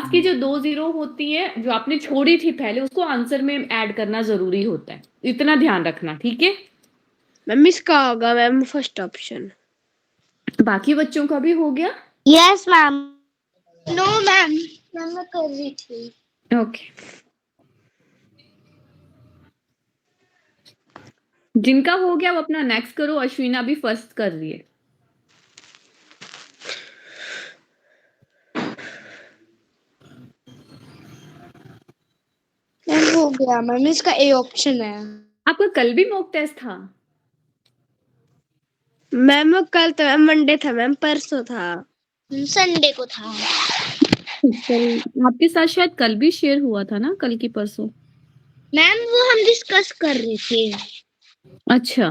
Last की जो 2 zero होती है जो आपने छोड़ी थी पहले उसको आंसर में ऐड करना जरूरी होता है, इतना ध्यान रखना, ठीक है। मैम इसका होगा मैम फर्स्ट ऑप्शन। बाकी बच्चों का भी हो गया? Yes ma'am. नो मैम, मैं कर रही थी। ओके, जिनका हो गया वो अपना नेक्स्ट करो। अश्विना भी फर्स्ट कर रही है। मैम हो गया मैम, इसका ए ऑप्शन है। आपका कल भी मॉक टेस्ट था? मैम कल तो मैम मंडे था मैम, परसों था। संडे को था। कल आपके साथ शायद कल भी शेयर हुआ था ना, कल की परसों। मैम वो हम डिस्कस कर रहे थे। अच्छा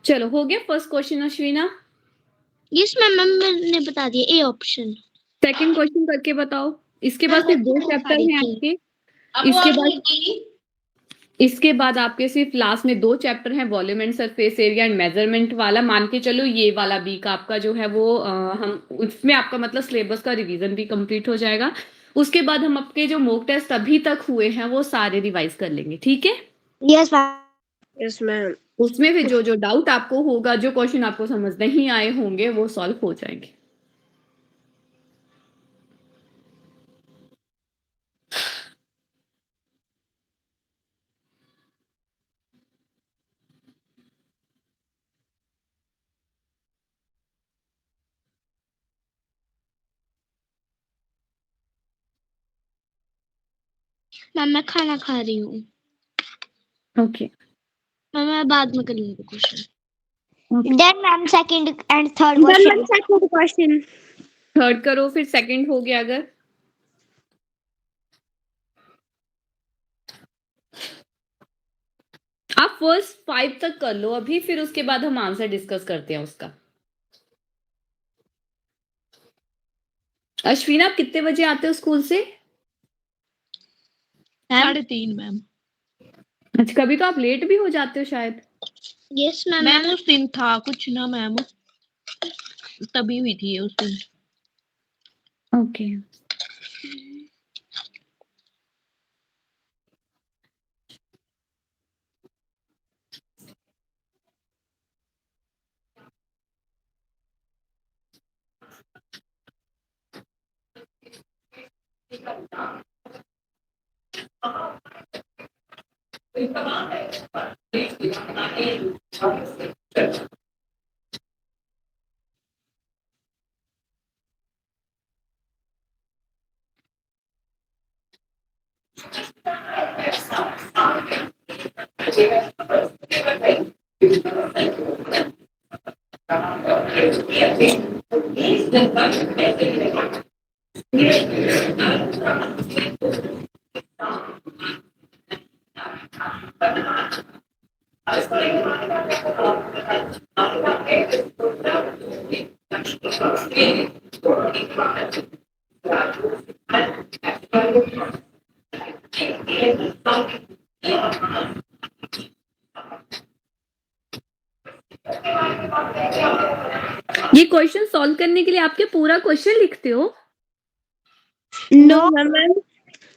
चलो, हो गया फर्स्ट क्वेश्चन अश्विना? यस मैम, मैंने बता दिया ए ऑप्शन। सेकंड क्वेश्चन करके बताओ। इसके बाद सिर्फ 2 चैप्टर हैं आपके। इसके बाद आपके सिर्फ लास्ट में 2 चैप्टर हैं, volume and surface area and measurement वाला। मान के चलो ये वाला वीक आपका जो है वो हम उसमें आपका मतलब सिलेबस का रिवीजन भी कंप्लीट हो जाएगा। उसके बाद हम आपके जो मॉक टेस्ट अभी तक हुए हैं वो सारे रिवाइज कर लेंगे, ठीक है। Yes ma'am. Yes ma'am. उसमें भी जो जो डाउट आपको होगा, जो क्वेश्चन आपको समझ नहीं आए होंगे वो सॉल्व हो जाएंगे। मैम मैं खाना खा रही हूँ। ओके मैम मैं बाद में कर लूंगी question. Then ma'am second and third ma'am question. Second question. Third करो, फिर सेकंड हो गया अगर। आप फर्स्ट 5 तक कर लो अभी, फिर उसके बाद हम आंसर डिस्कस करते हैं उसका। अश्विना आप कितने बजे आते हो स्कूल से? 3:30 मैम। अच्छा, कभी तो आप लेट भी हो जाते हो शायद। Yes ma'am. मैम उस दिन था कुछ ना मैम, तभी हुई थी उस दिन। ओके ये क्वेश्चन सॉल्व करने के लिए आपके पूरा क्वेश्चन लिखते हो? नो मैम,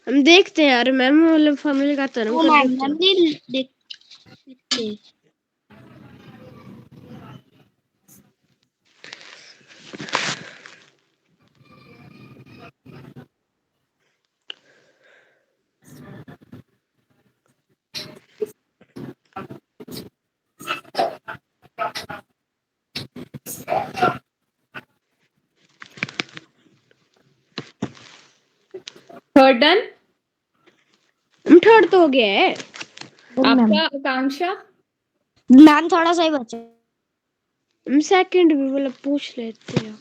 हम देखते हैं यार मैम, मतलब फॉर्मूले का तो हम कर देते हैं। नहीं देखते। Third done? थर्ड तो हो गया है आपका आकांक्षा? मैम थोड़ा सा ही बचा। हम सेकंड भी मतलब पूछ लेते हैं।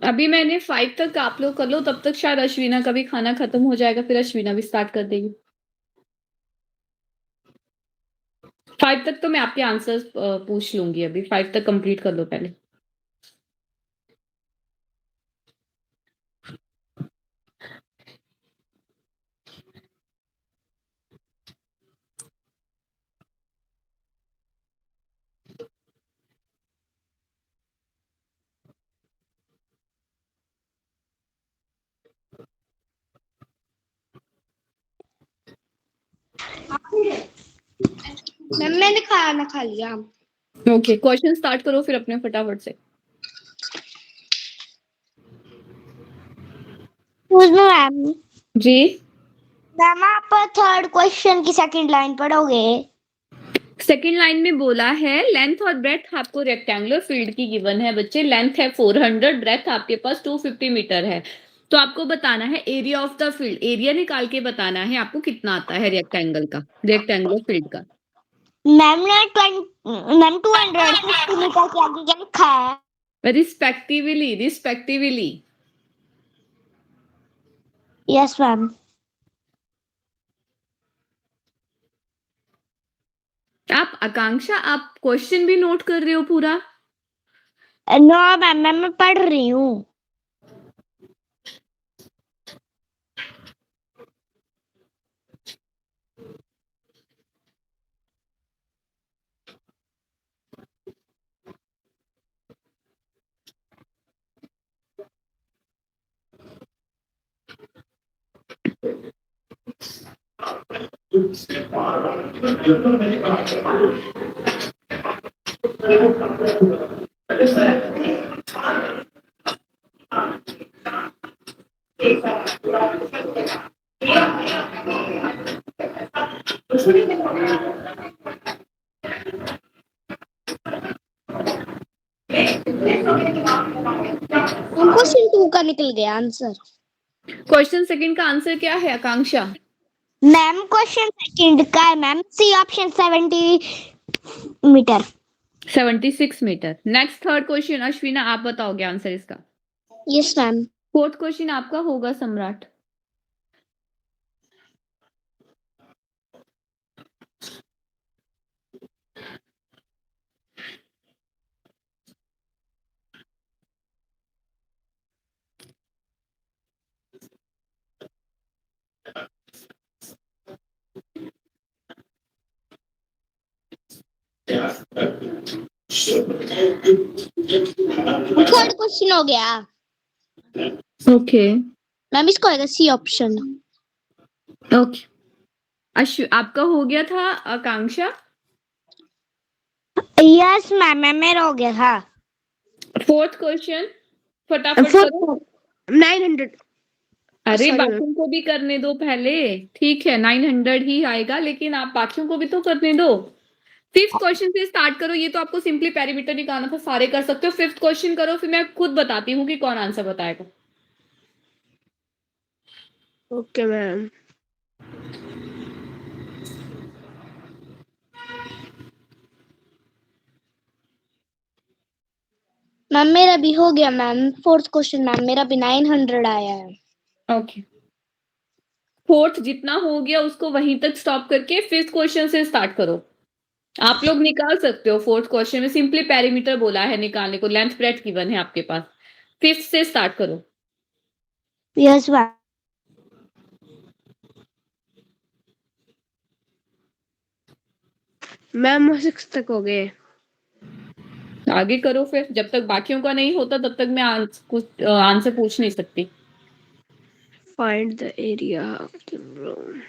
अभी मैंने 5 तक आप लोग कर लो, तब तक शायद अश्विना का भी खाना खत्म हो जाएगा, फिर अश्विना भी स्टार्ट कर देगी। 5 तक तो मैं आपके आंसर्स पूछ लूंगी, अभी 5 तक कंप्लीट कर लो पहले। मैम मैंने खाना खा लिया। ओके, क्वेश्चन स्टार्ट करो फिर अपने फटाफट से। मैम जी, मैम आप थर्ड क्वेश्चन की सेकंड लाइन पढ़ोगे? सेकेंड लाइन में बोला है लेंथ और ब्रेथ आपको रेक्टेंगुलर फील्ड की गिवन है बच्चे। लेंथ है 400, ब्रेथ आपके पास 250 मीटर है। तो आपको बताना है area of the field. Area निकाल के बताना है आपको कितना आता है रेक्टेंगल का, रेक्टेंगुलर फील्ड का। मैम ने 250 मीटर के आगे क्या लिखा है? रिस्पेक्टिवली। Yes ma'am. आप आकांक्षा, आप क्वेश्चन भी नोट कर रहे हो पूरा? नो मैम मैं पढ़ रही हूँ। क्वेश्चन 2 का निकल गया आंसर। क्वेश्चन सेकंड का आंसर क्या है आकांक्षा? मैम क्वेश्चन सेकंड का है ma'am C option 70 metre. 76 metre. Next third question Ashwina, आप बताओगे आंसर इसका। Yes ma'am. फोर्थ क्वेश्चन आपका होगा सम्राट। थर्ड क्वेश्चन हो गया ओके मैम, इसको आएगा सी ऑप्शन। ओके, आपका हो गया था आकांक्षा। यस मैम मेरा हो गया था। फोर्थ क्वेश्चन फटाफट करो। 900। अरे Sorry, बाकियों को भी करने दो पहले। ठीक है 900 ही आएगा, लेकिन आप बाकियों को भी तो करने दो। फिफ्थ क्वेश्चन से स्टार्ट करो। ये तो आपको सिंपली पेरीमीटर निकालना था, सारे कर सकते हो। फिफ्थ क्वेश्चन करो, फिर मैं खुद बताती हूँ कि कौन आंसर बताएगा। Okay ma'am. मैम मेरा भी हो गया मैम। फोर्थ क्वेश्चन मैम मेरा भी 900 आया है। ओके, फोर्थ जितना हो गया उसको वहीं तक स्टॉप करके फिफ्थ क्वेश्चन से स्टार्ट करो। आप लोग निकाल सकते हो। फोर्थ क्वेश्चन में सिंपली पेरीमीटर बोला है निकालने को, लेंथ ब्रेथ गिवन है आपके पास। फिफ्थ से स्टार्ट करो। Yes ma'am. मैम 6 तक हो गए। आगे करो फिर। जब तक बाकियों का नहीं होता तब तक मैं कुछ आंसर पूछ नहीं सकती। Find the area of the room.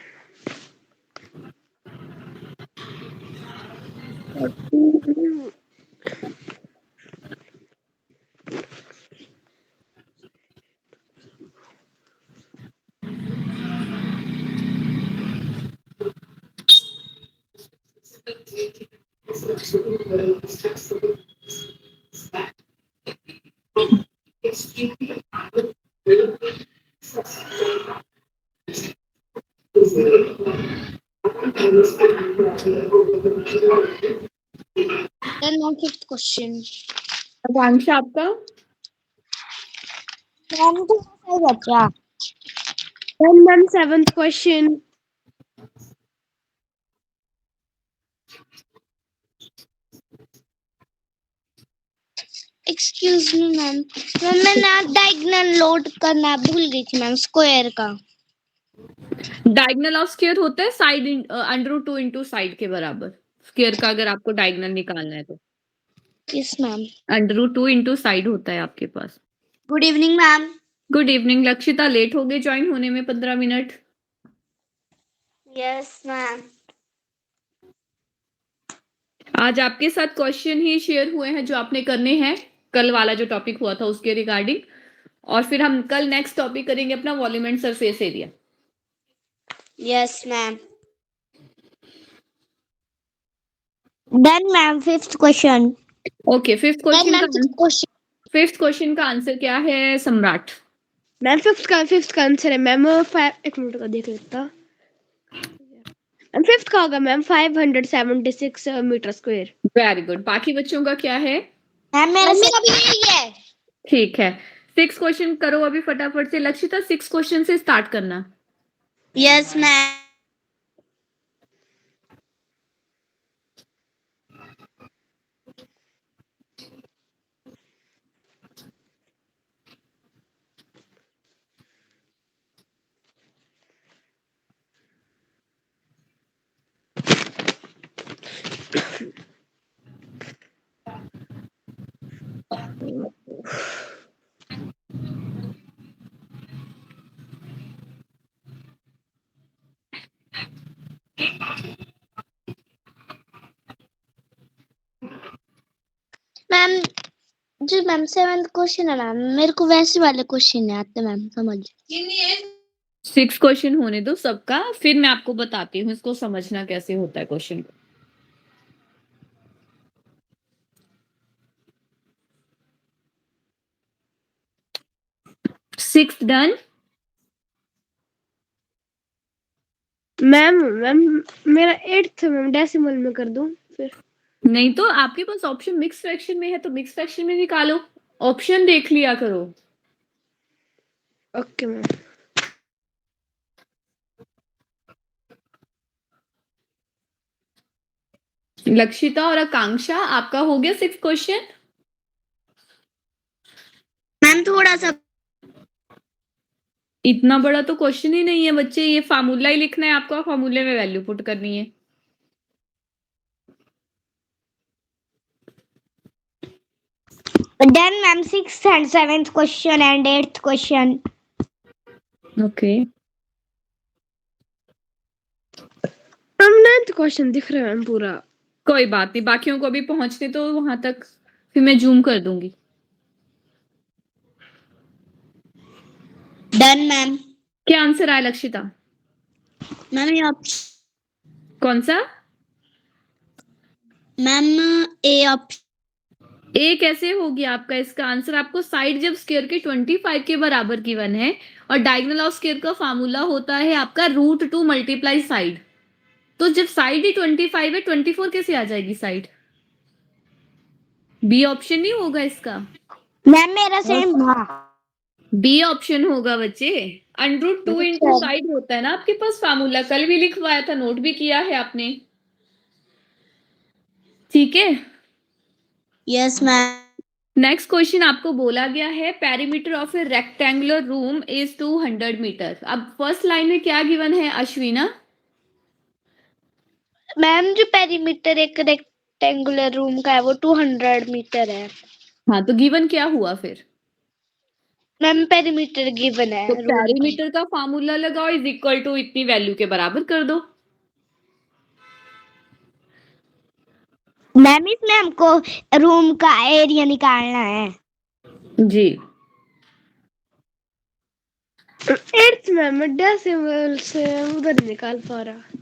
Then ma'am fifth question. Akanksha आपका। मैम तो सही बचा। Then ma'am 7th question. Excuse me ma'am. Ma'am मैं ना डायगोनल लोड करना भूल गई थी मैम, स्क्वायर का। डायगोनल ऑफ स्क्वायर होता है साइड √2 इंटू साइड के बराबर। स्क्वायर का अगर आपको डायगोनल निकालना है तो यस मैम। √2 इंटू साइड होता है आपके पास। Good evening ma'am. Good evening Lakshita, late हो गए ज्वाइन होने में 15 मिनट। Yes ma'am. आज आपके साथ क्वेश्चन ही शेयर हुए हैं जो आपने करने हैं कल वाला जो टॉपिक हुआ था उसके रिगार्डिंग, और फिर हम कल नेक्स्ट टॉपिक करेंगे अपना volume and surface area. Yes ma'am. Done ma'am. Fifth question. Okay, fifth question का आंसर क्या है सम्राट? मैम फिफ्थ का आंसर है मैम 5, एक मिनट का देख लेता। मैम फिफ्थ का होगा ma'am 576 metre square. Very good. बाकी बच्चों का क्या है? मैम मेरा भी यही है। ठीक है, 6 क्वेश्चन करो अभी फटाफट से। लक्षिता 6 क्वेश्चन से स्टार्ट करना। Yes ma'am. मैम जो मैम 7th क्वेश्चन है मैम, मेरे को वैसे वाले क्वेश्चन नहीं आते मैम, समझ। 6 क्वेश्चन होने दो सबका, फिर मैं आपको बताती हूँ इसको समझना कैसे होता है क्वेश्चन को। Six done. मैम मेरा 8th मैम डेसिमल में कर दूं फिर? नहीं तो आपके पास ऑप्शन मिक्स फ्रैक्शन में है तो मिक्स फ्रैक्शन में निकालो, ऑप्शन देख लिया करो। Okay ma'am. लक्षिता और आकांक्षा आपका हो गया 6 क्वेश्चन? मैम थोड़ा सा। इतना बड़ा तो क्वेश्चन ही नहीं है बच्चे, ये फार्मूला ही लिखना है आपको, फार्मूले में वैल्यू पुट करनी है। Done ma'am. 6th and 7th question and 8th question. Okay, ma'am 9th question दिख रहा है मैम पूरा। कोई बात नहीं, बाकियों को अभी पहुंचने तो वहां तक, फिर मैं जूम कर दूंगी। Done ma'am. क्या आंसर आया लक्षिता? मैम ये ऑप्शन। कौन सा? Ma'am A option. ए कैसे हो गया आपका इसका आंसर? आपको साइड जब स्क्वायर के 25 के बराबर गिवन है और डायगोनल ऑफ स्क्वायर का फार्मूला होता है आपका √2 मल्टीप्लाई साइड, तो जब साइड ही 25 है 24 कैसे आ जाएगी साइड? बी ऑप्शन नहीं होगा इसका? मैम मेरा सेम था। बी ऑप्शन होगा बच्चे। √2 इंटू साइड होता है ना आपके पास फार्मूला, कल भी लिखवाया था, नोट भी किया है आपने। ठीक है, यस मैम। नेक्स्ट क्वेश्चन आपको बोला गया है perimeter of a rectangular room is 200 metre. अब फर्स्ट लाइन में क्या गिवन है अश्विना? मैम जो पेरीमीटर एक रेक्टेंगुलर रूम का है वो 200 मीटर है। हाँ, तो गिवन क्या हुआ फिर? मैम पेरीमीटर गिवन है तो रूम की। पेरीमीटर का फार्मूला लगाओ, इज इक्वल टू इतनी वैल्यू के बराबर कर दो। मैम इसमें हमको रूम का एरिया निकालना है। जी, 8th मैम डेसिमल से उधर निकाल पा रहा।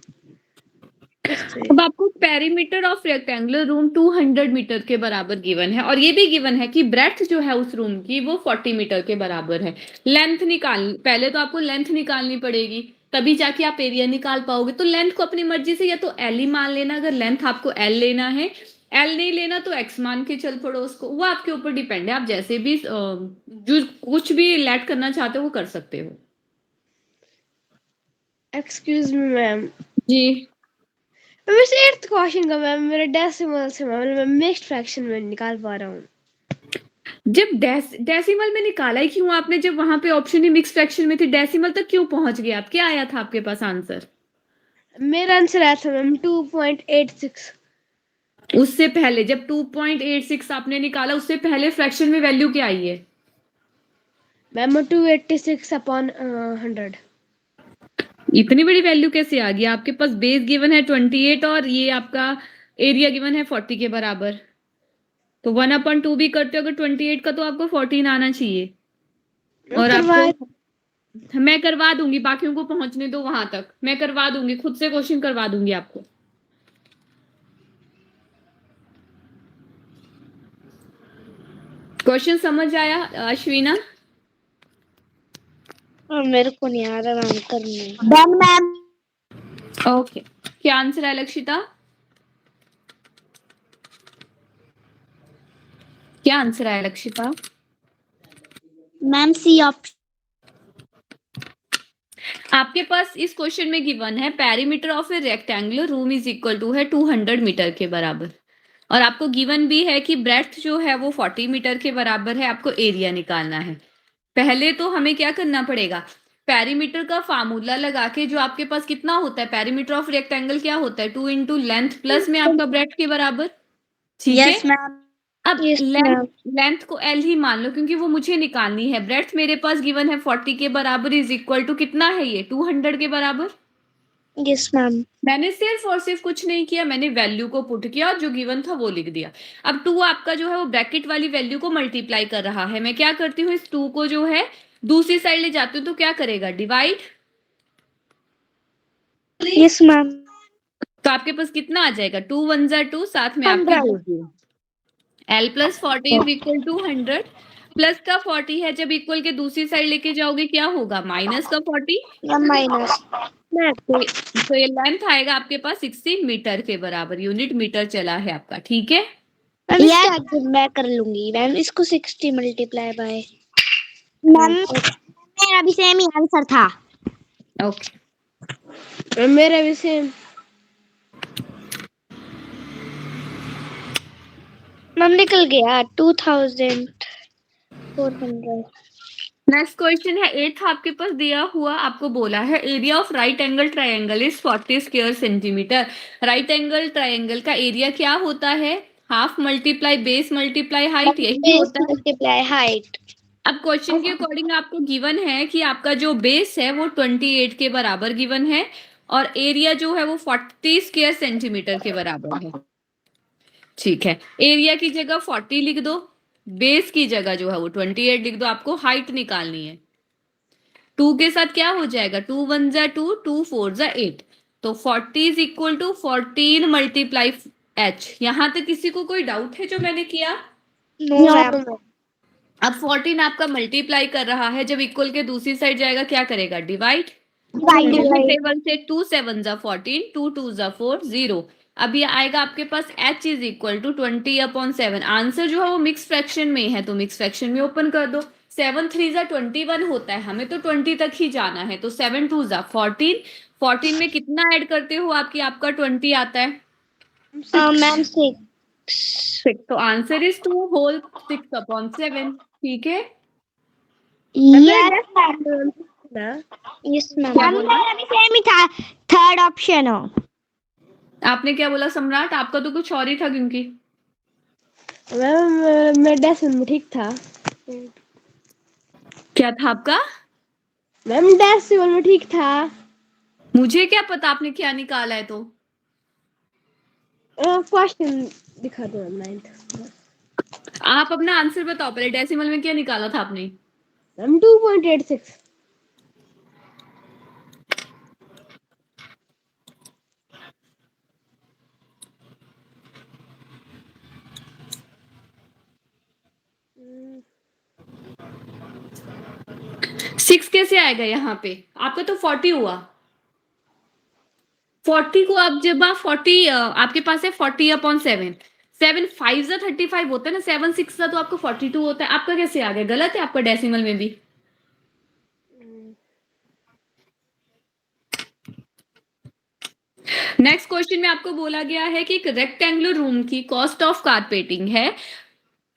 अब आपको perimeter of rectangular room 200 metre के बराबर गिवन है, और ये भी गिवन है कि ब्रेड्थ जो है उस रूम की वो 40 मीटर के बराबर है। लेंथ निकाल, पहले तो आपको लेंथ निकालनी पड़ेगी, तभी जाके आप एरिया निकाल पाओगे। तो लेंथ को अपनी मर्जी से या तो एल ही मान लेना, अगर लेंथ आपको एल लेना है, एल नहीं लेना तो एक्स मान के चल पड़ो उसको, वो आपके ऊपर डिपेंड है। आप जैसे भी जो कुछ भी लेट करना चाहते हो वो कर सकते हो। Excuse me ma'am. जी, वैसे 8th क्वेश्चन का मैम मेरा डेसिमल से मैम मैं मिक्स्ड फ्रैक्शन में निकाल पा रहा हूँ। जब डेसिमल में निकाला ही क्यों आपने? जब वहां पे ऑप्शन ही मिक्स फ्रैक्शन में थी, डेसिमल तक क्यों पहुंच गए आप? क्या आया था आपके पास आंसर? मेरा आंसर आया था मैम 2.86। उससे पहले जब 2.86 आपने निकाला, उससे पहले फ्रैक्शन में वैल्यू क्या आई है? Ma'am 286 upon 100। इतनी बड़ी वैल्यू कैसे आ गई आपके पास? बेस गिवन है 28 और ये आपका एरिया गिवन है 40 के बराबर, तो 1/2 भी करते हो अगर 28 का तो आपको 14 आना चाहिए। और आपको मैं करवा दूंगी, बाकियों को पहुंचने दो वहां तक, मैं करवा दूंगी, खुद से क्वेश्चन करवा दूंगी आपको। क्वेश्चन समझ आया अश्विना? मेरे को नहीं आ रहा मैम करने। Done ma'am. ओके, क्या आंसर है लक्षिता? क्या आंसर है लक्षिता? Ma'am C option. आपके पास इस क्वेश्चन में गिवन है perimeter of a rectangular room is equal to है 200 मीटर के बराबर, और आपको गिवन भी है कि ब्रेड्थ जो है वो 40 मीटर के बराबर है, आपको एरिया निकालना है। पहले तो हमें क्या करना पड़ेगा, पेरीमीटर का फार्मूला लगा के, जो आपके पास कितना होता है, पेरीमीटर ऑफ रेक्टेंगल क्या होता है, 2 इंटू लेंथ प्लस में आपका ब्रेड्थ के बराबर, ठीक है। Yes ma'am. अब Yes, लेंथ को एल ही मान लो, क्योंकि वो मुझे निकालनी है। ब्रेड्थ मेरे पास गिवन है 40 के बराबर इज इक्वल टू कितना है ये, 200 के बराबर। Yes ma'am. मैंने सिर्फ और सिर्फ कुछ नहीं किया, मैंने वैल्यू को पुट किया और जो गिवन था वो लिख दिया। अब 2 आपका जो है वो ब्रैकेट वाली वैल्यू को मल्टीप्लाई कर रहा है। मैं क्या करती हूँ, इस 2 को जो है दूसरी साइड ले जाती हूँ, तो क्या करेगा, डिवाइड। Yes ma'am. तो आपके पास कितना आ जाएगा, 2 1 जा 2, साथ में आपके 2 L plus 40 is equal to 100, plus का 40 है, जब इक्वल के दूसरी साइड लेके जाओगे क्या होगा, माइनस का 40। माइनस। तो ये लेंथ आएगा आपके पास 60 मीटर के बराबर, यूनिट मीटर चला है आपका, ठीक है। मैं कर लूंगी मैम, इसको 60 मल्टीप्लाई बाय। मैम मेरा भी सेम ही आंसर था। ओके, मेरा भी सेम। मैम निकल गया 2400। नेक्स्ट क्वेश्चन है 8th आपके पास दिया हुआ, आपको बोला है area of right angle triangle is 40 square centimetre. Right angle triangle का एरिया क्या होता है, half multiply base multiply height, यही होता है। Multiply height. अब क्वेश्चन के अकॉर्डिंग आपको गिवन है कि आपका जो बेस है वो 28 के बराबर गिवन है, और एरिया जो है वो 40 स्क्वायर सेंटीमीटर के बराबर है, ठीक है। एरिया की जगह 40 लिख दो, बेस की जगह जो है वो 28 लिख दो, आपको हाइट निकालनी है। 2 के साथ क्या हो जाएगा, 2 1 जा 2, 2 4 जा 8, तो 40 is equal to 14 multiply h। यहां तक किसी को कोई डाउट है जो मैंने किया? No ma'am. अब 14 आपका मल्टीप्लाई कर रहा है, जब इक्वल के दूसरी साइड जाएगा क्या करेगा, डिवाइड। टेबल से 2 7 जा 14, 2 2 जा 4, 0। अब ये आएगा आपके पास h is equal to 20/7। Answer जो है वो मिक्स फ्रैक्शन में है, तो मिक्स फ्रैक्शन में ओपन कर दो। 7 3 जा 21 होता है, हमें तो 20 तक ही जाना है, तो 7 2 जा 14। 14 में कितना ऐड करते हो आपका 20 आता है मैम 6। 6, तो आंसर इज 2 होल 6/7, ठीक है। Yes ma'am. मेरा भी सेम ही था, थर्ड ऑप्शन हो। आपने क्या बोला सम्राट, आपका तो कुछ और ही था, क्योंकि मैम मैं डेसिमल में ठीक था। क्या था आपका? मैम डेसिमल में ठीक था। मुझे क्या पता आपने क्या निकाला है, तो क्वेश्चन दिखा दो मैम 9th। आप अपना आंसर बताओ पहले, डेसिमल में क्या निकाला था आपने? मैम 2.86। सिक्स कैसे आएगा यहाँ पे, आपका तो 40 हुआ। 40 को आप जब आप 40 आपके पास है 40/7, 7 5 जा 35 होता है ना, 7 6 जा तो आपको 42 होता है। आपका कैसे आ गया, गलत है आपका डेसिमल में भी। नेक्स्ट क्वेश्चन में आपको बोला गया है कि एक रेक्टेंगुलर रूम की कॉस्ट ऑफ कारपेटिंग है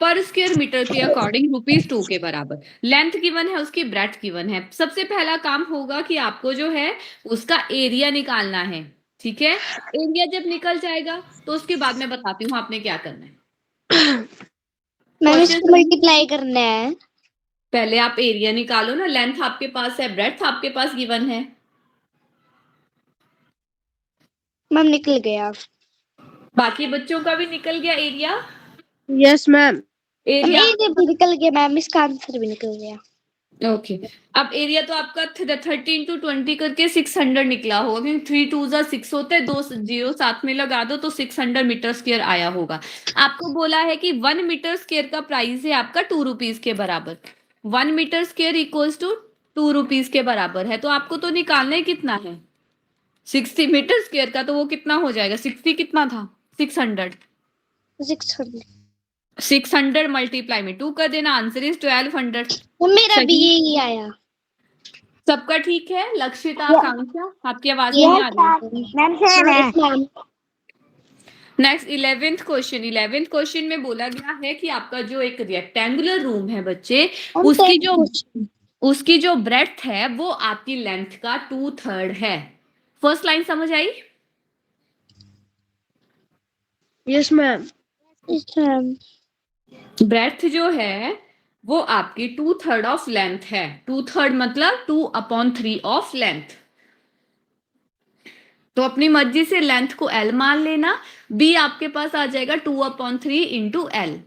पर स्क्वायर मीटर के अकॉर्डिंग ₹2 के बराबर। लेंथ गिवन है, उसकी ब्रेड्थ गिवन है। सबसे पहला काम होगा कि आपको जो है उसका एरिया निकालना है, ठीक है। एरिया जब निकल जाएगा तो उसके बाद मैं बताती हूँ आपने क्या करना है। मैम इसको मल्टीप्लाई करना है। पहले आप एरिया निकालो ना, लेंथ आपके पास है, ब्रेड्थ आपके पास गिवन है। मैम निकल गया। बाकी बच्चों का भी निकल गया एरिया? Yes ma'am. एरिया मेरे भी निकल गया मैम, इसका आंसर भी निकल गया। ओके। अब एरिया तो आपका 30 × 20 करके 600 निकला होगा, क्योंकि 3 2 जा 6 होते हैं, 2 जीरो साथ में लगा दो तो 600 मीटर स्क्वायर आया होगा। आपको बोला है कि 1 मीटर स्क्वायर का प्राइस है आपका 2 रुपीज के बराबर। 1 metre square equals to 2 rupees के बराबर है, तो आपको तो निकालना है कितना है 60 मीटर स्क्वायर का, तो वो कितना हो जाएगा 60 कितना था 600। 600। 600 मल्टीप्लाई में 2 कर देना, आंसर इज 1200। तो मेरा भी सही, यही आया। सबका ठीक है। लक्षिता, ये आकांक्षा, आपकी आवाज नहीं आ रही। मैम सेम है। Ma'am next 11th question. 11th question में बोला गया है कि आपका जो एक रेक्टेंगुलर रूम है बच्चे, उसकी जो ब्रेड्थ है वो आपकी लेंथ का 2/3 है। फर्स्ट लाइन समझ आई? Yes ma'am. ब्रेड्थ जो है वो आपकी 2/3 ऑफ लेंथ है। 2/3 मतलब 2/3 ऑफ लेंथ। तो अपनी मर्जी से लेंथ को L मान लेना, B आपके पास आ जाएगा 2/3 इंटू L,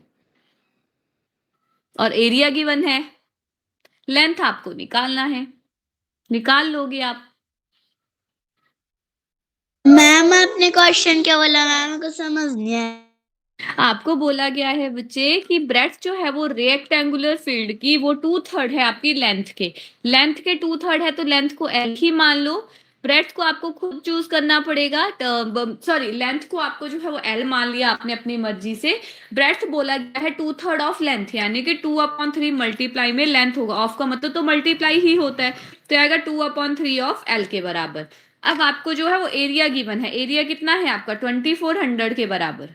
और एरिया गिवन है, लेंथ आपको निकालना है, निकाल लोगे आप। मैम आपने क्वेश्चन क्या बोला? मैम को समझ नहीं आया। आपको बोला गया है बच्चे कि ब्रेड्थ जो है वो रेक्टेंगुलर फील्ड की वो 2/3 है आपकी लेंथ के। लेंथ के 2/3 है तो लेंथ को L ही मान लो। ब्रेड्थ को आपको खुद चूज करना पड़ेगा, सॉरी लेंथ को आपको जो है वो L मान लिया आपने अपनी मर्जी से। ब्रेड्थ बोला गया है 2/3 ऑफ लेंथ, यानी कि 2/3 मल्टीप्लाई में लेंथ होगा, ऑफ का मतलब तो मल्टीप्लाई ही होता है, तो आएगा 2/3 ऑफ L के बराबर। अब आपको जो है वो एरिया गिवन है, एरिया कितना है आपका 2400 के बराबर।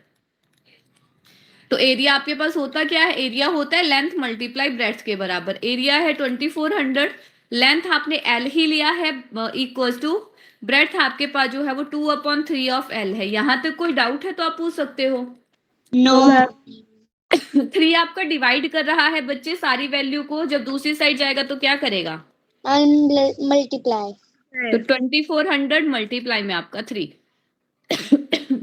तो एरिया आपके पास होता क्या है, एरिया होता है लेंथ मल्टीप्लाई ब्रेड्थ के बराबर। एरिया है 2400, लेंथ आपने L ही लिया है इक्वल टू ब्रेड्थ आपके पास जो है वो 2/3 ऑफ L है। यहां तक कोई डाउट है तो आप पूछ सकते हो। नो। 3 आपका डिवाइड कर रहा है बच्चे सारी वैल्यू को, जब दूसरी साइड जाएगा तो क्या करेगा, मल्टीप्लाई। तो 2400 मल्टीप्लाई में आपका 3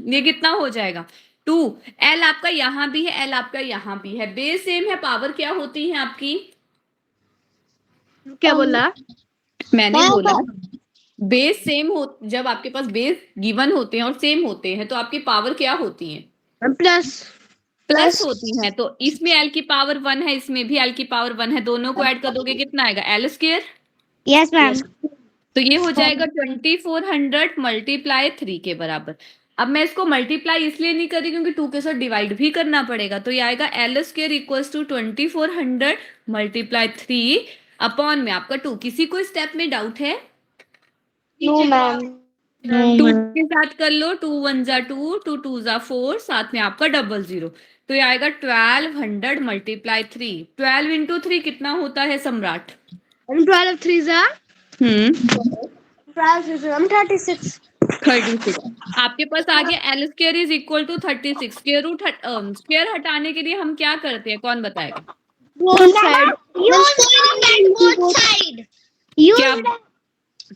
ये कितना हो जाएगा 2। L आपका यहां भी है, L आपका यहां भी है, बेस सेम है, पावर क्या होती है आपकी, क्या बोला? मैंने बोला बेस सेम हो, जब आपके पास बेस गिवन होते हैं और सेम होते हैं तो आपकी पावर क्या होती है, प्लस। प्लस होती है। तो इसमें L की पावर 1 है, इसमें भी L की पावर 1 है, दोनों को ऐड कर दोगे कितना आएगा L स्क्वायर। Yes ma'am. तो ये हो जाएगा 2400 मल्टीप्लाई 3 के बराबर। अब मैं इसको मल्टीप्लाई इसलिए नहीं करी क्योंकि 2 के साथ डिवाइड भी करना पड़ेगा, तो ये आएगा L square equals to 2400 multiply 3 upon में आपका 2। किसी को स्टेप में डाउट है? No ma'am. 2 के साथ कर लो, 2 1 जा 2, 2 2 जा 4, साथ में आपका 00, तो ये आएगा 1200 मल्टीप्लाई 3। 12 इंटू 3 कितना होता है सम्राट? 12 3 जा 36। 36। आपके पास आ गया L square is equal to 36। Square root square हटाने के लिए हम क्या करते हैं, कौन बताएगा? Both side. both side. क्या क्या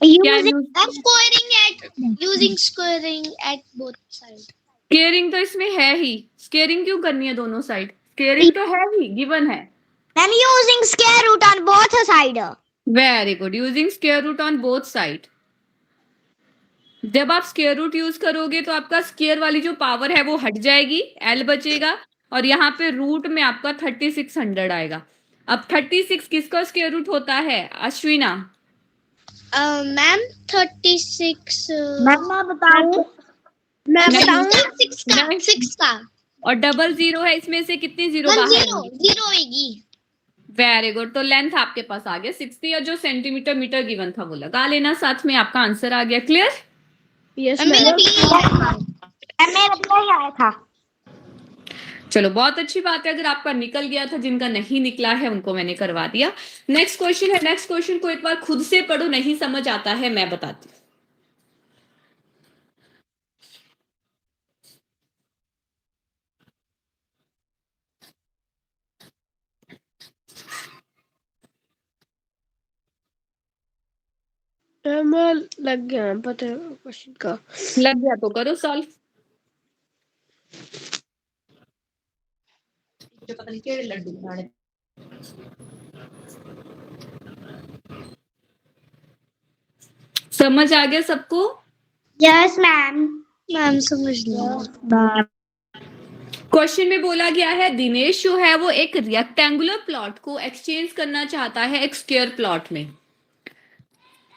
Using use, I'm squaring at using squaring at both sides. Squaring तो इसमें है ही, स्क्वेयरिंग क्यों करनी है दोनों साइड, स्क्वेयरिंग तो है ही, गिवन है। I'm using square root on both sides. Very good, using square root on both side. जब आप स्क्वायर रूट यूज करोगे तो आपका स्क्वायर वाली जो पावर है वो हट जाएगी, L बचेगा, और यहाँ पे रूट में आपका 3600 आएगा। अब 36 किसका स्क्वायर रूट होता है अश्विना? मैम 36 मैम मैं बताऊं? मैं नहीं, बताऊं? 6 का और 00 है, इसमें से कितनी जीरो बाहर जीरो आएंगी? जीरो होगी। वेरी गुड, तो लेंथ आपके पास आ गया 60, और जो सेंटीमीटर मीटर गिवन था वो लगा लेना साथ में, आपका आंसर आ गया। क्लियर? यस मेरा मैम। भी आया था। चलो बहुत अच्छी बात है, अगर आपका निकल गया था, जिनका नहीं निकला है उनको मैंने करवा दिया। नेक्स्ट क्वेश्चन है, नेक्स्ट क्वेश्चन को एक बार खुद से पढ़ो, नहीं समझ आता है मैं बताती हूँ। मैं लग गया, पता है क्वेश्चन का। लग गया तो करो सॉल्व। जो पता नहीं केड़े लड्डू बनाने समझ आ गया सबको? Yes ma'am. मैम समझ लिया। क्वेश्चन में बोला गया है दिनेश जो है वो एक रेक्टेंगुलर प्लॉट को एक्सचेंज करना चाहता है एक स्क्वायर प्लॉट में।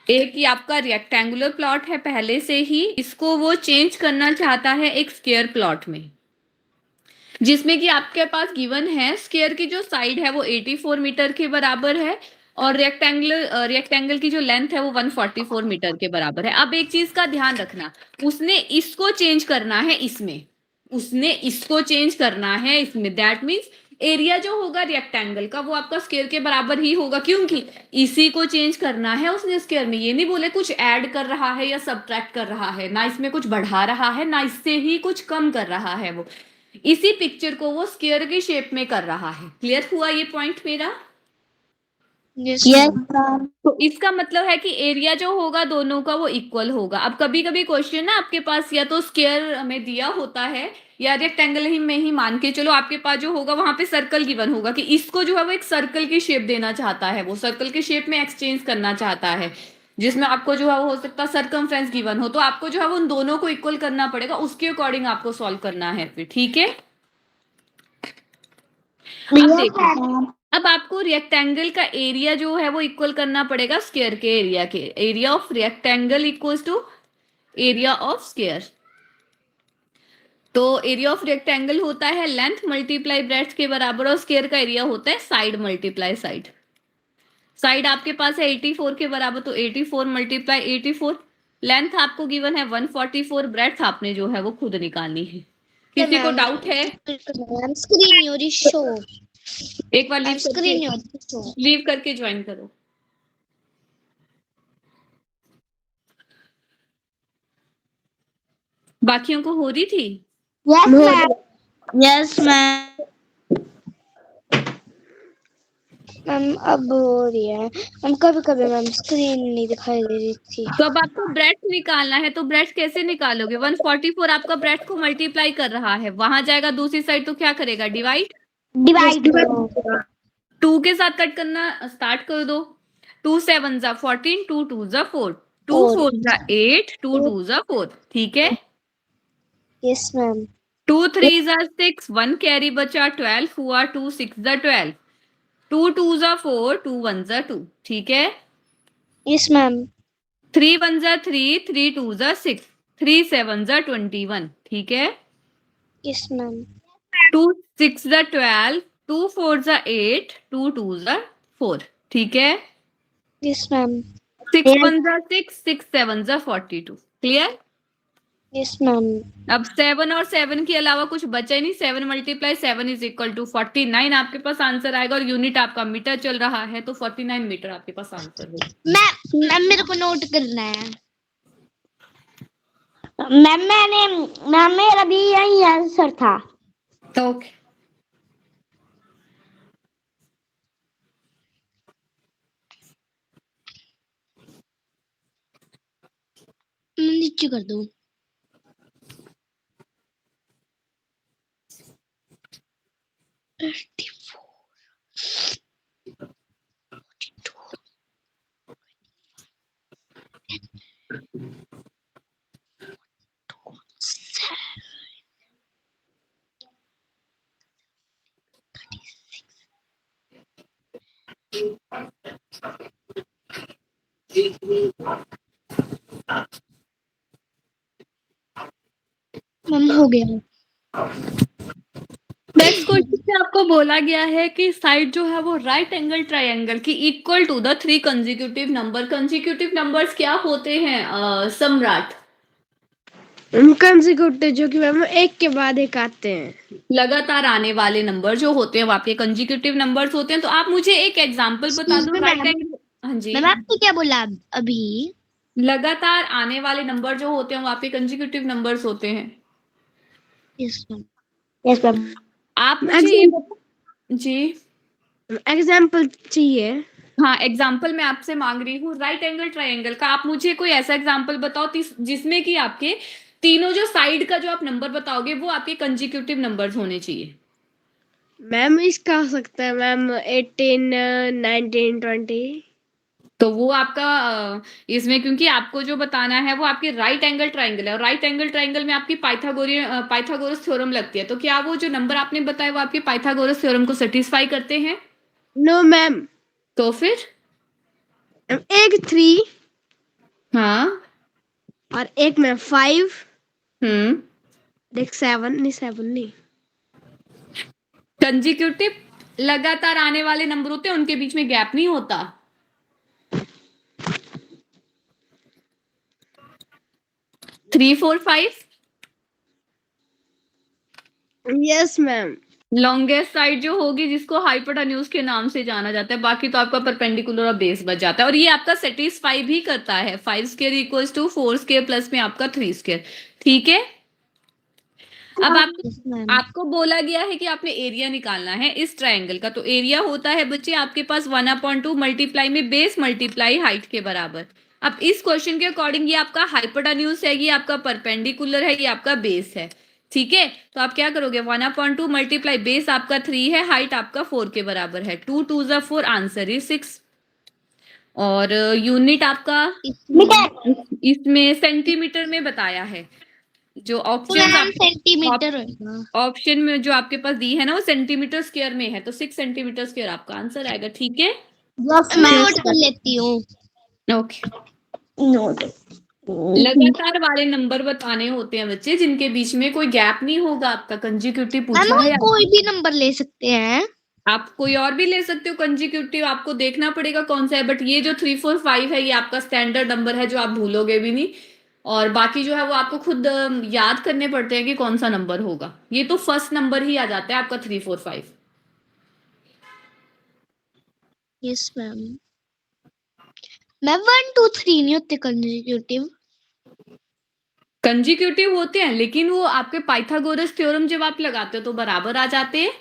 एक ही आपका रेक्टेंगुलर प्लॉट है पहले से ही, इसको वो चेंज करना चाहता है एक स्क्वायर प्लॉट में, जिसमें कि आपके पास गिवन है स्क्वायर की जो साइड है वो 84 मीटर के बराबर है और रेक्टेंगल की जो लेंथ है वो 144 मीटर के बराबर है। अब एक चीज का ध्यान रखना, उसने इसको चेंज करना है इसमें, उसने इसको चेंज करना है इसमें, दैट मीन्स एरिया जो होगा रेक्टेंगल का वो आपका स्क्वायर के बराबर ही होगा, क्योंकि इसी को चेंज करना है उसने स्क्वायर में। ये नहीं बोले कुछ ऐड कर रहा है या सब्ट्रैक्ट कर रहा है, ना इसमें कुछ बढ़ा रहा है ना इससे ही कुछ कम कर रहा है, वो इसी पिक्चर को वो स्क्वायर की शेप में कर रहा है। क्लियर हुआ ये पॉइंट मेरा? यस तो इसका मतलब है कि एरिया जो होगा दोनों का वो इक्वल होगा। अब कभी कभी क्वेश्चन ना आपके पास या तो स्क्वायर में दिया होता है या रेक्टेंगल ही में ही मान के चलो आपके पास जो होगा वहां पे सर्कल गिवन होगा कि इसको जो है वो एक सर्कल की शेप देना चाहता है, वो सर्कल की शेप में एक्सचेंज करना चाहता है, जिसमें आपको जो है वो हो सकता है सर्कमफ्रेंस गिवन हो, तो आपको जो है वो उन दोनों को इक्वल करना पड़ेगा, उसके अकॉर्डिंग आपको सॉल्व करना है फिर। ठीक है, अब देखो, अब आपको रेक्टेंगल का एरिया जो है वो इक्वल करना पड़ेगा स्क्वायर के एरिया के। Area of rectangle equals to area of square. तो एरिया ऑफ रेक्टेंगल होता है लेंथ मल्टीप्लाई ब्रेड्थ के बराबर और स्क्वायर का एरिया होता है साइड मल्टीप्लाई साइड। साइड आपके पास है 84 के बराबर, तो 84 मल्टीप्लाई 84। लेंथ आपको गिवन है 144, ब्रेड्थ आपने जो है वो खुद निकालनी है। किसी को डाउट है? Screen your show. एक बार स्क्रीन लीव करके ज्वाइन करो। बाकियों को हो रही थी? Yes ma'am. Yes ma'am. Ma'am अब हो रही है मैम, कभी कभी मैम स्क्रीन नहीं दिखाई दे रही थी। तो अब आपको ब्रेड्थ निकालना है, तो ब्रेड्थ कैसे निकालोगे? 144 आपका ब्रेड्थ को मल्टीप्लाई कर रहा है, वहां जाएगा दूसरी साइड तो क्या करेगा? डिवाइड। डिवाइड 2 के साथ कट करना स्टार्ट कर दो। 2 7 जा 14, 2 2 जा 4, 2 4 जा 8, 2 2 जा 4। ठीक है, यस मैम। 2 3 जा 6, 1 कैरी बचा 12 हुआ, 2 6 जा 12, 2 2 जा 4, 2 1 जा 2। ठीक है, यस मैम। 3 1 जा 3, 3 2 जा 6, 3 7 जा 21। ठीक है, यस मैम। 2 6 जा 12, 2 4 जा 8, 2 2 जा 4। ठीक है, यस मैम। 6 1 जा 6, 6 7 जा 42। क्लियर? Yes ma'am. अब 7 और 7 के अलावा कुछ बचा ही नहीं। 7 मल्टीप्लाई 7 इज इक्वल टू 49 आपके पास आंसर आएगा, और यूनिट आपका मीटर चल रहा है, तो 49 मीटर आपके पास आंसर होगा। मैम मेरे को नोट करना है। मैम मेरा भी यही आंसर था। तो ओके, नीचे कर दो। मैम हो गया। नेक्स्ट क्वेश्चन में आपको बोला गया है कि साइड जो है वो राइट एंगल ट्रायंगल की equal to the 3 consecutive number. Consecutive numbers क्या होते हैं सम्राट? कंसेक्यूटिव जो कि मैम एक के बाद एक आते हैं। लगातार आने वाले नंबर जो होते हैं वो आपके कंसेक्यूटिव नंबर्स होते हैं। तो आप मुझे एक एग्जांपल बता दो राइट एंगल। हाँ जी, मैम आपने क्या बोला अभी? लगातार आने वाले नंबर जो होते हैं वो आपके कंसेक्यूटिव नंबर्स होते हैं। Yes ma'am. Yes ma'am. आप मुझे ये जी एग्जाम्पल चाहिए। हाँ, एग्जाम्पल मैं आपसे मांग रही हूँ राइट एंगल ट्रायंगल का। आप मुझे कोई ऐसा एग्जाम्पल बताओ जिसमें कि आपके तीनों जो साइड का जो आप नंबर बताओगे वो आपके कंजिक्यूटिव नंबर्स होने चाहिए। मैम इसका हो सकता है मैम 18 19 20। तो वो आपका इसमें क्योंकि आपको जो बताना है वो आपके राइट एंगल ट्राइंगल है, और राइट एंगल ट्राइंगल में आपकी पाइथागोरस थ्योरम लगती है। तो क्या वो जो नंबर आपने बताया वो आपके पाइथागोरस थ्योरम को सेटिस्फाई करते हैं? No ma'am. तो फिर एक 3 हाँ। और एक मैम 5, एक 7 नहीं, 7 नहीं। कंजिक्यूटिव लगातार आने वाले नंबर होते हैं, उनके बीच में गैप नहीं होता। 3 4 5 यस मैम। लॉन्गेस्ट साइड जो होगी जिसको हाइपोटेन्यूज के नाम से जाना जाता है, बाकी तो आपका परपेंडिकुलर और बेस बच जाता है, और ये आपका सेटिस्फाई भी करता है। 5 square equals to 4 square plus में आपका 3 स्क्वायर। ठीक है, अब Yes, ma'am. आपको बोला गया है कि आपने एरिया निकालना है इस ट्रायंगल का। तो एरिया होता है बच्चे आपके पास 1/2 मल्टीप्लाई में बेस मल्टीप्लाई हाइट के बराबर। अब इस क्वेश्चन के अकॉर्डिंग ये आपका हाइपोटेन्यूज है, ये आपका परपेंडिकुलर है, ये आपका बेस है। ठीक है, तो आप क्या करोगे, 1/2 मल्टीप्लाई बेस आपका 3 है, हाइट आपका 4 के बराबर है। 2 2 ज़ा 4, आंसर इज 6। और यूनिट आपका इसमें सेंटीमीटर में बताया है। जो मैम ऑप्शन सेंटीमीटर होगा। ऑप्शन में जो आपके पास दी है ना वो सेंटीमीटर स्क्वायर में है, तो 6 सेंटीमीटर स्क्वायर आपका आंसर आएगा। ठीक है, मैं नोट कर लेती हूँ। ओके। नोट। लगातार वाले नंबर बताने होते हैं बच्चे जिनके बीच में कोई गैप नहीं होगा। आपका कंजिक्यूटिव मैम पूछा है, कोई भी नंबर ले सकते हैं। आप कोई और भी ले सकते हो कंजिक्यूटिव, आपको देखना पड़ेगा कौन सा है। बट ये जो 3 4 5 है ये आपका स्टैंडर्ड नंबर है जो आप भूलोगे भी नहीं, और बाकी जो है वो आपको खुद याद करने पड़ते हैं कि कौन सा नंबर होगा। ये तो फर्स्ट नंबर ही आ जाता है आपका 3 4 5। Yes ma'am. मैम 1 2 3 नहीं होते कंसेक्यूटिव। कंजिक्यूटिव होते हैं लेकिन वो आपके पाइथागोरस थ्योरम जब आप लगाते हो तो बराबर आ जाते हैं।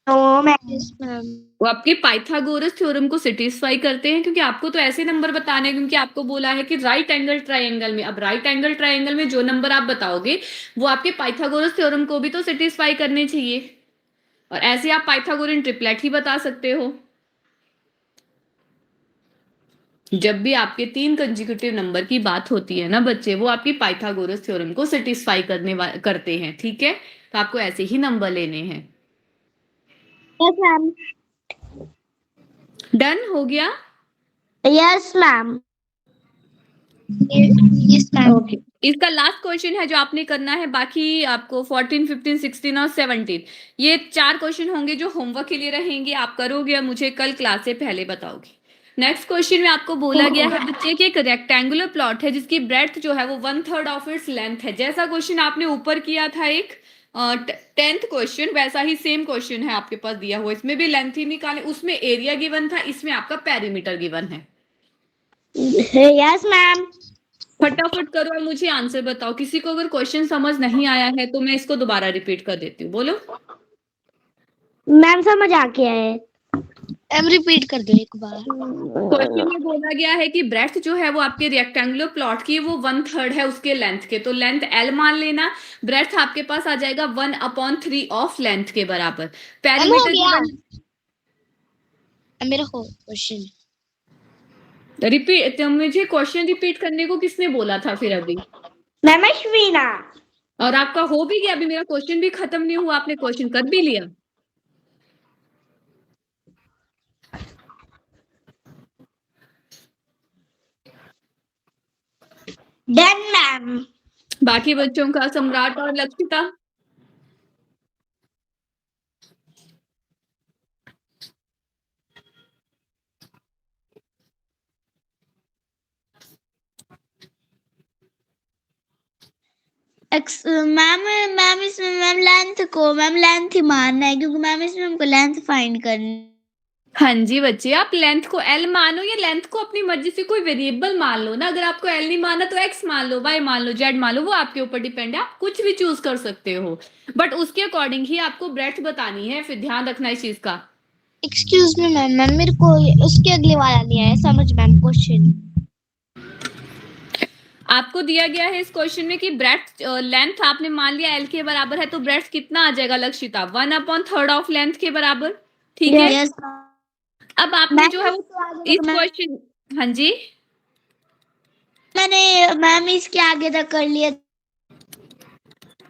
Yes ma'am. वो आपके पाइथागोरस थ्योरम को सेटिस्फाई करते हैं, क्योंकि आपको तो ऐसे नंबर बताने हैं, क्योंकि आपको बोला है कि राइट एंगल ट्रायंगल में। अब राइट एंगल ट्रायंगल में जो नंबर आप बताओगे वो आपके पाइथागोरस थ्योरम को भी तो सेटिस्फाई करने चाहिए, और ऐसे आप पाइथागोरियन ट्रिपलेट ही बता सकते हो। जब भी आपके 3 कंजिक्यूटिव नंबर की बात होती है ना बच्चे, वो आपकी पाइथागोरस थ्योरम को सेटिस्फाई करते हैं। ठीक है, तो आपको ऐसे ही नंबर लेने हैं। Yes ma'am. डन हो गया? Yes ma'am. Yes ma'am. Okay, इसका लास्ट क्वेश्चन है जो आपने करना है। बाकी आपको 14 15 16 और 17 ये 4 क्वेश्चन होंगे जो होमवर्क के लिए रहेंगे। आप करोगे और मुझे कल क्लास से पहले बताओगे। नेक्स्ट क्वेश्चन में आपको बोला गया है बच्चे कि एक रेक्टेंगुलर प्लॉट है जिसकी ब्रेड्थ जो है वो 1/3 ऑफ इट्स लेंथ है। जैसा क्वेश्चन आपने ऊपर किया था एक 10th क्वेश्चन, वैसा ही सेम क्वेश्चन है आपके पास दिया हुआ। इसमें भी लेंथ ही निकाले, उसमें एरिया गिवन था, इसमें आपका पेरीमीटर गिवन है। Yes ma'am. फटाफट करो और मुझे आंसर बताओ। किसी को अगर क्वेश्चन समझ नहीं आया है तो मैं इसको दोबारा रिपीट कर देती हूँ। बोलो। मैम समझ आ गया है। मैम रिपीट कर दो एक बार। क्वेश्चन में बोला गया है कि ब्रेड्थ जो है वो आपके रेक्टेंगुलर प्लॉट की वो 1/3 है उसके लेंथ के, तो लेंथ L मान लेना। ब्रेड्थ आपके पास आ जाएगा 1/3 ऑफ लेंथ के बराबर। पेरीमीटर मेरा क्वेश्चन रिपीट, तो मुझे क्वेश्चन रिपीट करने को किसने बोला था फिर अभी? मैम अश्विना। और आपका हो भी गया, अभी मेरा क्वेश्चन भी खत्म नहीं हुआ, आपने क्वेश्चन कर भी लिया। Done ma'am. बाकी बच्चों का सम्राट और लक्षिता? मैम मैम इसमें मैम लेंथ ही मानना है क्योंकि मैम इसमें हमको लेंथ फाइंड करनी। हाँ जी बच्चे, आप लेंथ को L मानो या लेंथ को अपनी मर्जी से कोई वेरिएबल मान लो ना। अगर आपको L नहीं माना तो X मान लो, Y मान लो, Z मान लो, वो आपके ऊपर डिपेंड है। आप कुछ भी चूज कर सकते हो, बट उसके अकॉर्डिंग ही आपको ब्रेड्थ बतानी है। फिर ध्यान रखना इस चीज का। एक्सक्यूज मी मैम, मेरे को उसके अगले वाला नहीं आया समझ मैम क्वेश्चन। आपको दिया गया है इस क्वेश्चन में कि ब्रेड्थ लेंथ आपने मान लिया एल के बराबर है, तो ब्रेड्थ कितना आ जाएगा लक्षिता? 1/3 ऑफ लेंथ के बराबर, ठीक है। यस अब आपने जो है वो इस क्वेश्चन, हाँ जी, मैंने मैम इसके आगे तक कर लिया।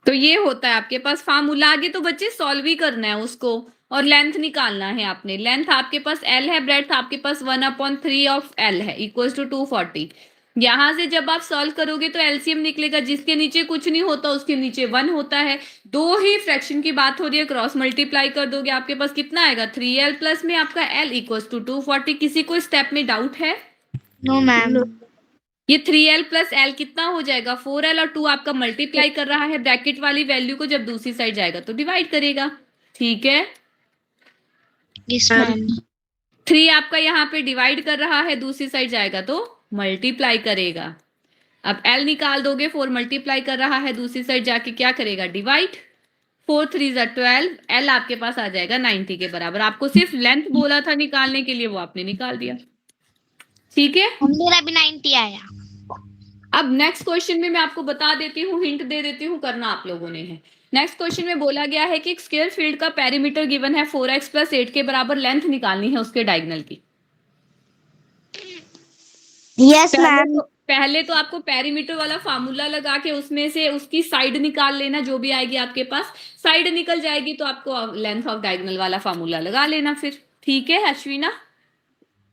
तो ये होता है आपके पास फार्मूला। आगे तो बच्चे सॉल्व ही करना है उसको, और लेंथ निकालना है आपने। लेंथ आपके पास एल है, ब्रेड्थ आपके पास 1/3 ऑफ एल है, इक्वल्स टू 240। यहां से जब आप सॉल्व करोगे तो एलसीएम निकलेगा, जिसके नीचे कुछ नहीं होता उसके नीचे 1 होता है। दो ही फ्रैक्शन की बात हो रही है, क्रॉस मल्टीप्लाई कर दोगे आपके पास कितना आएगा? 3l प्लस में आपका l इक्वल्स टू 240। किसी को स्टेप में डाउट है? No ma'am. ये 3l प्लस l कितना हो जाएगा? 4l, और 2 आपका मल्टीप्लाई कर रहा है ब्रैकेट वाली वैल्यू को, जब दूसरी साइड जाएगा तो डिवाइड करेगा, ठीक है। Yes ma'am. 3 आपका यहाँ पे डिवाइड कर रहा है, दूसरी साइड जाएगा तो मल्टीप्लाई करेगा। अब l निकाल दोगे, 4 मल्टीप्लाई कर रहा है, दूसरी साइड जाके क्या करेगा? डिवाइड। 4 3 12, l आपके पास आ जाएगा 90 के बराबर। आपको सिर्फ लेंथ बोला था निकालने के लिए, वो आपने निकाल दिया, ठीक है। मेरा भी 90 आया। अब नेक्स्ट क्वेश्चन में मैं आपको बता देती हूँ, हिंट दे देती हूँ, करना आप लोगों ने है। नेक्स्ट क्वेश्चन में बोला गया है कि एक स्क्वायर फील्ड का पेरीमीटर गिवन है 4x प्लस 8 के बराबर, लेंथ निकालनी है उसके डायगोनल की। Yes ma'am. पहले तो आपको पेरीमीटर वाला फार्मूला लगा के उसमें से उसकी साइड निकाल लेना, जो भी आएगी आपके पास। साइड निकल जाएगी तो आपको लेंथ ऑफ डायगोनल वाला फार्मूला लगा लेना फिर, ठीक है अश्विना?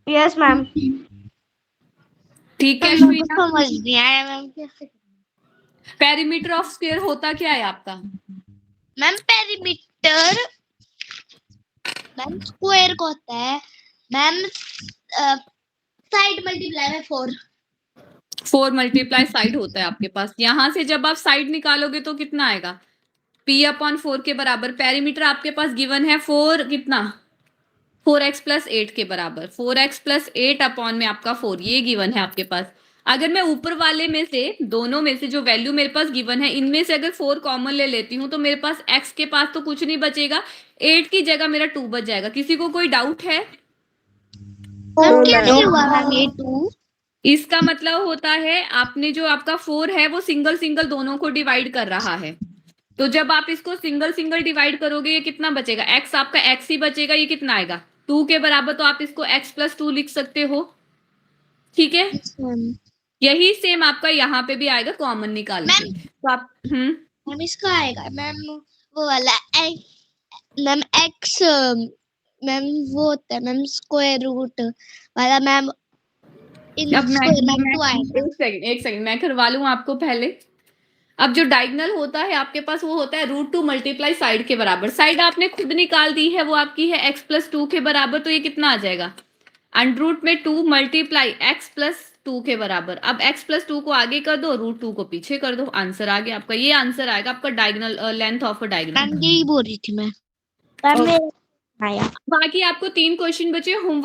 Yes ma'am. ठीक है अश्विना। समझ नहीं आया मैम कैसे। पेरीमीटर ऑफ स्क्वायर होता क्या है आपका? मैम पेरीमीटर मैम स्क्वायर को होता है मैम साइड मल्टीप्लाई में 4। 4 मल्टीप्लाई साइड होता है आपके पास। यहां से जब आप साइड निकालोगे तो कितना आएगा? p/4 के बराबर। पेरीमीटर आपके पास गिवन है 4 कितना? 4x प्लस 8 के बराबर। 4x प्लस 8 अपॉन में आपका 4, ये गिवन है आपके पास। अगर मैं ऊपर वाले में से, दोनों में से जो वैल्यू मेरे पास गिवन है, इनमें से अगर 4 कॉमन ले लेती हूँ तो मेरे पास x के पास तो कुछ नहीं बचेगा, 8 की जगह मेरा 2 बच जाएगा। किसी को कोई डाउट है? मैम कैसे हुआ मैम ये 2? इसका मतलब होता है आपने जो आपका 4 है वो सिंगल सिंगल दोनों को डिवाइड कर रहा है। तो जब आप इसको सिंगल सिंगल डिवाइड करोगे, ये कितना बचेगा? x आपका x ही बचेगा। ये कितना आएगा? 2 के बराबर। तो आप इसको x प्लस 2 लिख सकते हो, ठीक है। यही सेम आपका यहाँ पे भी आएगा, कॉमन निकाल के। तो आप मैम इसका आएगा मैम वो वाला मैम x मैम वो होता है मैम स्क्वायर रूट वाला मैम। अब एक सेकंड मैं करवा लूं आपको पहले। अब जो डायगोनल होता है आपके पास वो होता है √2 मल्टीप्लाई साइड के बराबर। साइड आपने खुद निकाल दी है, वो आपकी है x प्लस 2 के बराबर। तो ये कितना आ जाएगा? अंडर में 2 मल्टीप्लाई x प्लस 2 के बराबर। अब x प्लस 2 को आगे कर दो, √2 को पीछे कर दो, आंसर आ गया आपका। ये आंसर आएगा आपका diagonal, length of a diagonal. यही बोल रही थी मैं। बाकी आपको 3 क्वेश्चन बचे। होमवर्क